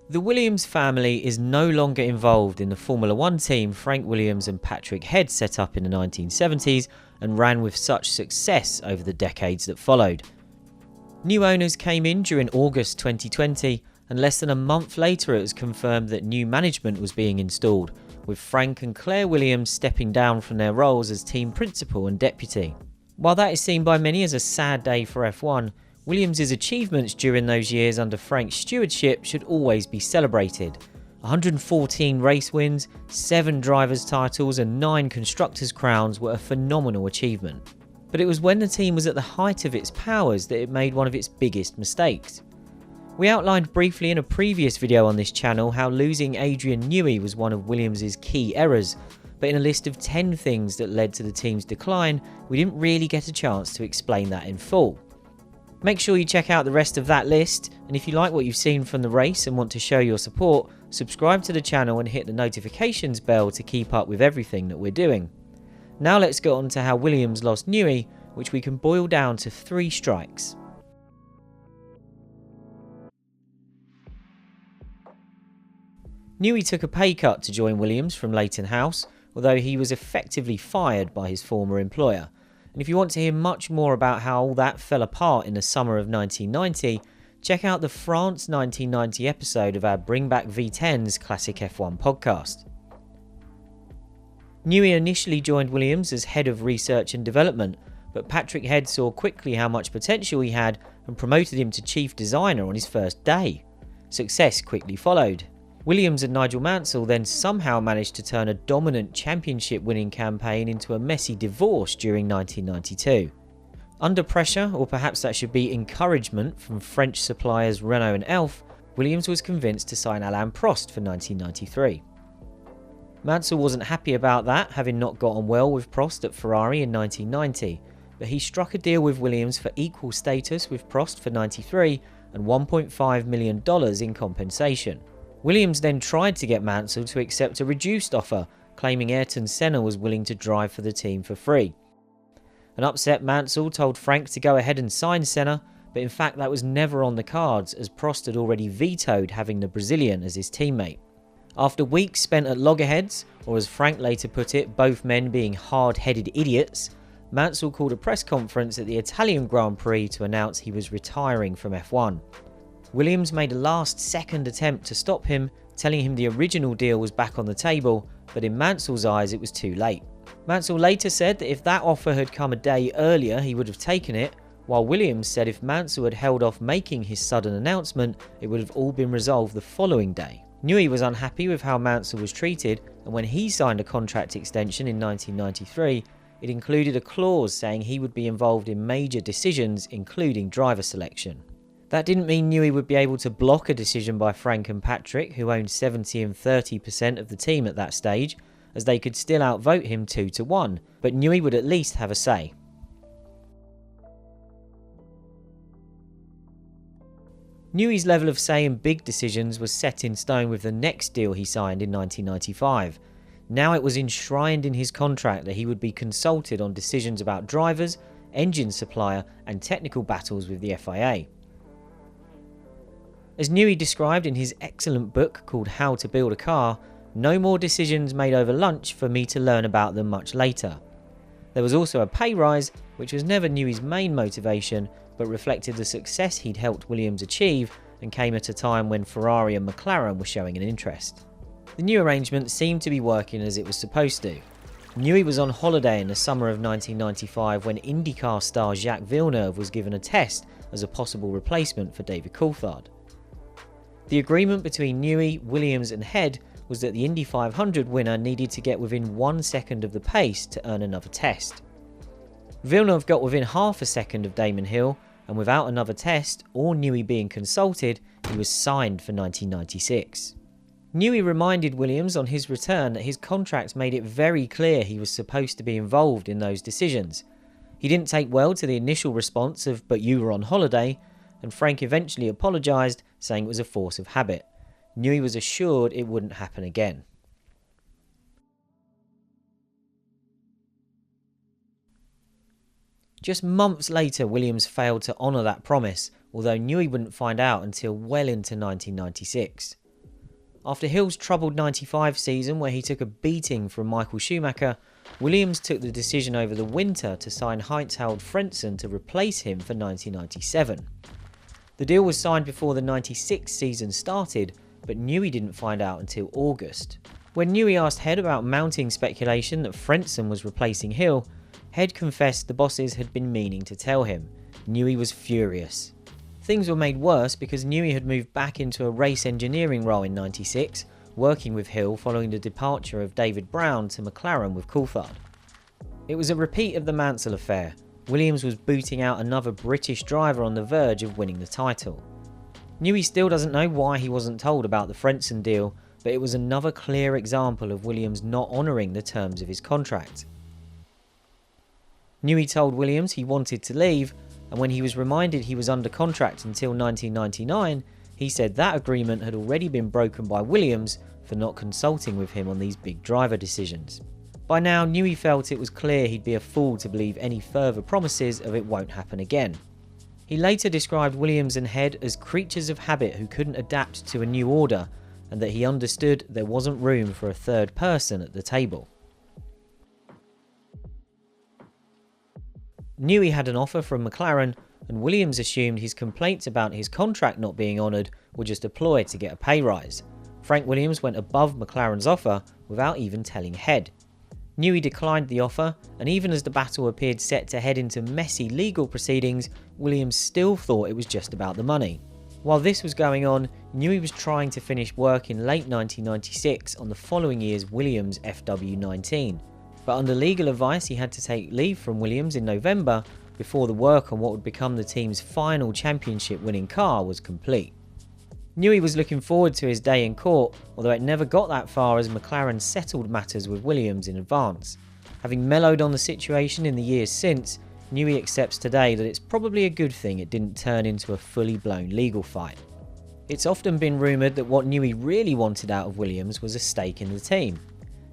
The Williams family is no longer involved in the Formula One team Frank Williams and Patrick Head set up in the 1970s and ran with such success over the decades that followed. New owners came in during August 2020, and less than a month later it was confirmed that new management was being installed, with Frank and Claire Williams stepping down from their roles as team principal and deputy. While that is seen by many as a sad day for F1, Williams' achievements during those years under Frank's stewardship should always be celebrated. 114 race wins, 7 drivers' titles and 9 constructors' crowns were a phenomenal achievement. But it was when the team was at the height of its powers that it made one of its biggest mistakes. We outlined briefly in a previous video on this channel how losing Adrian Newey was one of Williams' key errors, but in a list of 10 things that led to the team's decline, we didn't really get a chance to explain that in full. Make sure you check out the rest of that list, and if you like what you've seen from the race and want to show your support, subscribe to the channel and hit the notifications bell to keep up with everything that we're doing. Now let's get on to how Williams lost Newey, which we can boil down to 3 strikes. Newey took a pay cut to join Williams from Leighton House, although he was effectively fired by his former employer. And if you want to hear much more about how all that fell apart in the summer of 1990, check out the France 1990 episode of our Bring Back V10's Classic F1 podcast. Newey initially joined Williams as head of research and development, but Patrick Head saw quickly how much potential he had and promoted him to chief designer on his first day. Success quickly followed. Williams and Nigel Mansell then somehow managed to turn a dominant championship-winning campaign into a messy divorce during 1992. Under pressure, or perhaps that should be encouragement from French suppliers Renault and Elf, Williams was convinced to sign Alain Prost for 1993. Mansell wasn't happy about that, having not got on well with Prost at Ferrari in 1990, but he struck a deal with Williams for equal status with Prost for 93 and $1.5 million in compensation. Williams then tried to get Mansell to accept a reduced offer, claiming Ayrton Senna was willing to drive for the team for free. An upset Mansell told Frank to go ahead and sign Senna, but in fact that was never on the cards, as Prost had already vetoed having the Brazilian as his teammate. After weeks spent at loggerheads, or as Frank later put it, both men being hard-headed idiots, Mansell called a press conference at the Italian Grand Prix to announce he was retiring from F1. Williams made a last-second attempt to stop him, telling him the original deal was back on the table, but in Mansell's eyes it was too late. Mansell later said that if that offer had come a day earlier he would have taken it, while Williams said if Mansell had held off making his sudden announcement, it would have all been resolved the following day. Newey was unhappy with how Mansell was treated, and when he signed a contract extension in 1993, it included a clause saying he would be involved in major decisions, including driver selection. That didn't mean Newey would be able to block a decision by Frank and Patrick, who owned 70 and 30% of the team at that stage, as they could still outvote him 2-1, but Newey would at least have a say. Newey's level of say in big decisions was set in stone with the next deal he signed in 1995. Now it was enshrined in his contract that he would be consulted on decisions about drivers, engine supplier and technical battles with the FIA. As Newey described in his excellent book called How to Build a Car, no more decisions made over lunch for me to learn about them much later. There was also a pay rise, which was never Newey's main motivation, but reflected the success he'd helped Williams achieve and came at a time when Ferrari and McLaren were showing an interest. The new arrangement seemed to be working as it was supposed to. Newey was on holiday in the summer of 1995 when IndyCar star Jacques Villeneuve was given a test as a possible replacement for David Coulthard. The agreement between Newey, Williams and Head was that the Indy 500 winner needed to get within 1 second of the pace to earn another test. Villeneuve got within half a second of Damon Hill, and without another test or Newey being consulted, he was signed for 1996. Newey reminded Williams on his return that his contract made it very clear he was supposed to be involved in those decisions. He didn't take well to the initial response of "but you were on holiday," and Frank eventually apologised, saying it was a force of habit. Newey was assured it wouldn't happen again. Just months later, Williams failed to honour that promise, although Newey wouldn't find out until well into 1996. After Hill's troubled '95 season where he took a beating from Michael Schumacher, Williams took the decision over the winter to sign Heinz-Harald to replace him for 1997. The deal was signed before the '96 season started, but Newey didn't find out until August. When Newey asked Head about mounting speculation that Frentzen was replacing Hill, Head confessed the bosses had been meaning to tell him. Newey was furious. Things were made worse because Newey had moved back into a race engineering role in '96, working with Hill following the departure of David Brown to McLaren with Coulthard. It was a repeat of the Mansell affair. Williams was booting out another British driver on the verge of winning the title. Newey still doesn't know why he wasn't told about the Frentzen deal, but it was another clear example of Williams not honouring the terms of his contract. Newey told Williams he wanted to leave, and when he was reminded he was under contract until 1999, he said that agreement had already been broken by Williams for not consulting with him on these big driver decisions. By now, Newey felt it was clear he'd be a fool to believe any further promises of it won't happen again. He later described Williams and Head as creatures of habit who couldn't adapt to a new order, and that he understood there wasn't room for a third person at the table. Newey had an offer from McLaren, and Williams assumed his complaints about his contract not being honoured were just a ploy to get a pay rise. Frank Williams went above McLaren's offer without even telling Head. Newey declined the offer, and even as the battle appeared set to head into messy legal proceedings, Williams still thought it was just about the money. While this was going on, Newey was trying to finish work in late 1996 on the following year's Williams FW19. But under legal advice, he had to take leave from Williams in November before the work on what would become the team's final championship-winning car was complete. Newey was looking forward to his day in court, although it never got that far as McLaren settled matters with Williams in advance. Having mellowed on the situation in the years since, Newey accepts today that it's probably a good thing it didn't turn into a fully blown legal fight. It's often been rumoured that what Newey really wanted out of Williams was a stake in the team.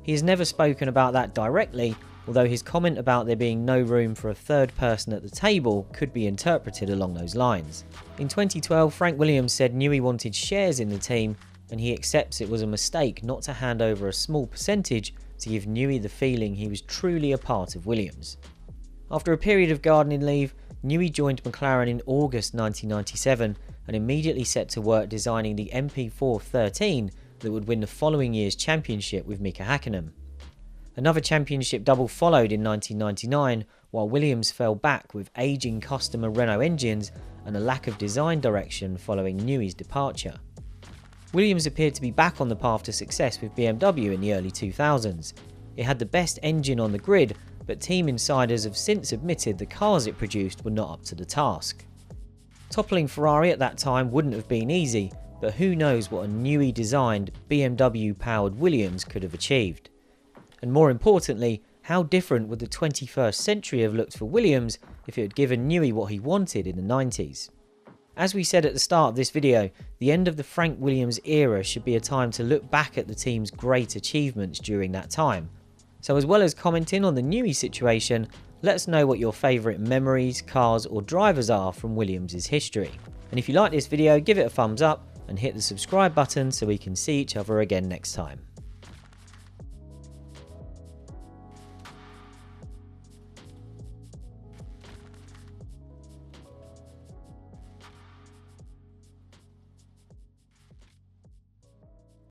He has never spoken about that directly, although his comment about there being no room for a third person at the table could be interpreted along those lines. In 2012, Frank Williams said Newey wanted shares in the team, and he accepts it was a mistake not to hand over a small percentage to give Newey the feeling he was truly a part of Williams. After a period of gardening leave, Newey joined McLaren in August 1997 and immediately set to work designing the MP413 that would win the following year's championship with Mika Häkkinen. Another championship double followed in 1999, while Williams fell back with aging customer Renault engines and a lack of design direction following Newey's departure. Williams appeared to be back on the path to success with BMW in the early 2000s. It had the best engine on the grid, but team insiders have since admitted the cars it produced were not up to the task. Toppling Ferrari at that time wouldn't have been easy, but who knows what a Newey designed BMW-powered Williams could have achieved. And more importantly, how different would the 21st century have looked for Williams if it had given Newey what he wanted in the 90s? As we said at the start of this video, the end of the Frank Williams era should be a time to look back at the team's great achievements during that time. So as well as commenting on the Newey situation, let us know what your favourite memories, cars or drivers are from Williams' history. And if you like this video, give it a thumbs up and hit the subscribe button so we can see each other again next time.